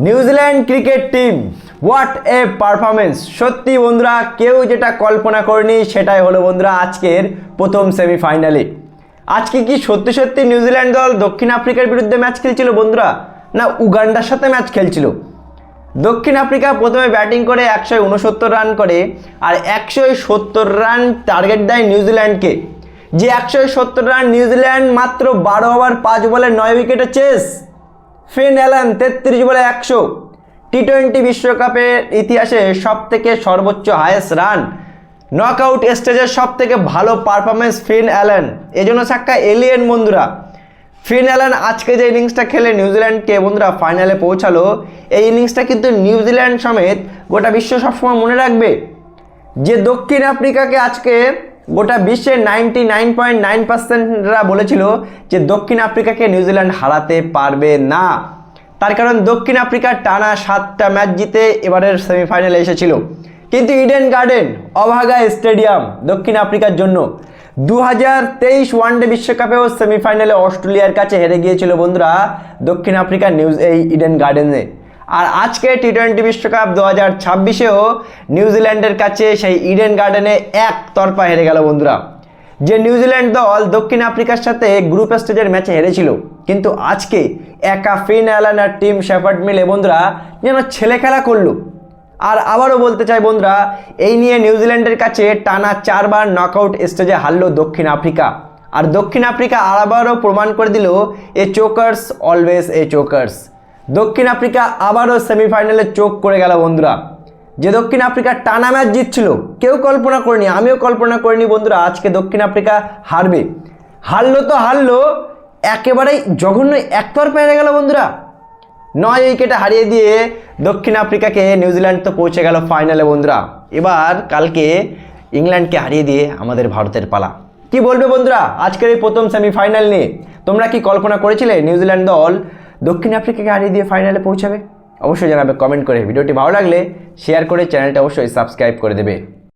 New Zealand cricket team what a performance. সত্যি বন্ধুরা, কেউ যেটা কল্পনা করেনি সেটাই হলো বন্ধুরা আজকের প্রথম সেমিফাইনালে। আজকে কি সত্যি সত্যি নিউজিল্যান্ড দল দক্ষিণ আফ্রিকার বিরুদ্ধে ম্যাচ খেলছিল বন্ধুরা, না উগান্ডার সাথে ম্যাচ খেলছিল? দক্ষিণ আফ্রিকা প্রথমে ব্যাটিং করে 169 রান করে, আর 170 রান টার্গেট দেয় নিউজিল্যান্ডকে। যে 170 রান নিউজিল্যান্ড মাত্র 12 ওভার 5 বলে 9 উইকেটে চেস। ফিন অ্যালান 33 বলে 100। টি-20 বিশ্বকাপের ইতিহাসে সবথেকে সর্বোচ্চ হাইয়েস্ট রান, নকআউট স্টেজের সবথেকে ভালো পারফরমেন্স ফিন অ্যালান, এজন্য সাক্ষা এলিয়েন বন্ধুরা। ফিন অ্যালান আজকে যে ইনিংসটা খেলে নিউজিল্যান্ডকে বন্ধুরা ফাইনালে পৌঁছালো, এই ইনিংসটা কিন্তু নিউজিল্যান্ড সমেত গোটা বিশ্ব সবসময় মনে রাখবে যে দক্ষিণ আফ্রিকাকে আজকে গোটা বিশ্বের 99.9%রা বলেছিল যে দক্ষিণ আফ্রিকাকে নিউজিল্যান্ড হারাতে পারবে না। তার কারণ দক্ষিণ আফ্রিকা টানা 7টা ম্যাচ জিতে এবারের সেমিফাইনালে এসেছিল, কিন্তু ইডেন গার্ডেন অভাগা স্টেডিয়াম দক্ষিণ আফ্রিকার জন্য। 2023 ওয়ানডে বিশ্বকাপেও সেমিফাইনালে অস্ট্রেলিয়ার কাছে হেরে গিয়েছিল বন্ধুরা দক্ষিণ আফ্রিকার এই ইডেন গার্ডেনে। আর আজকে টি-20 বিশ্বকাপ 2026-এও নিউজিল্যান্ডের কাছে সেই ইডেন গার্ডেনে একতরফা হেরে গেল বন্ধুরা। যে নিউজিল্যান্ড দল দক্ষিণ আফ্রিকার সাথে গ্রুপ স্টেজের ম্যাচে হেরেছিল, কিন্তু আজকে একা ফিন অ্যালান আর টিম শেফার্ড মিলে বন্ধুরা যেন ছেলে খেলা করলো। আর আবারও বলতে চাই বন্ধুরা, এই নিয়ে নিউজিল্যান্ডের কাছে টানা 4 বার নকআউট স্টেজে হারলো দক্ষিণ আফ্রিকা। আর দক্ষিণ আফ্রিকা আবারও প্রমাণ করে দিল এ চোকার্স অলওয়েজ এ চোকার্স। দক্ষিণ আফ্রিকা আবারও সেমিফাইনালে চোখ করে গেল বন্ধুরা। যে দক্ষিণ আফ্রিকা টানা ম্যাচ জিতছিল, কেউ কল্পনা করেনি, আমিও কল্পনা করিনি বন্ধুরা আজকে দক্ষিণ আফ্রিকা হারবে। হারলো তো হারলো, একেবারেই জঘন্য একতরফা হেরে গেল বন্ধুরা। 9 উইকেটে হারিয়ে দিয়ে দক্ষিণ আফ্রিকাকে নিউজিল্যান্ড তো পৌঁছে গেল ফাইনালে বন্ধুরা। এবার কালকে ইংল্যান্ডকে হারিয়ে দিয়ে আমাদের ভারতের পালা। কি বলবে বন্ধুরা আজকের এই প্রথম সেমিফাইনাল নিয়ে? তোমরা কি কল্পনা করেছিলে নিউজিল্যান্ড দল দক্ষিণ আফ্রিকাকে হারিয়ে দিয়ে ফাইনালে পৌঁছাবে? অবশ্যই জানাবে কমেন্ট করে। ভিডিওটি ভালো লাগলে শেয়ার করে চ্যানেলটা অবশ্যই সাবস্ক্রাইব করে দেবে।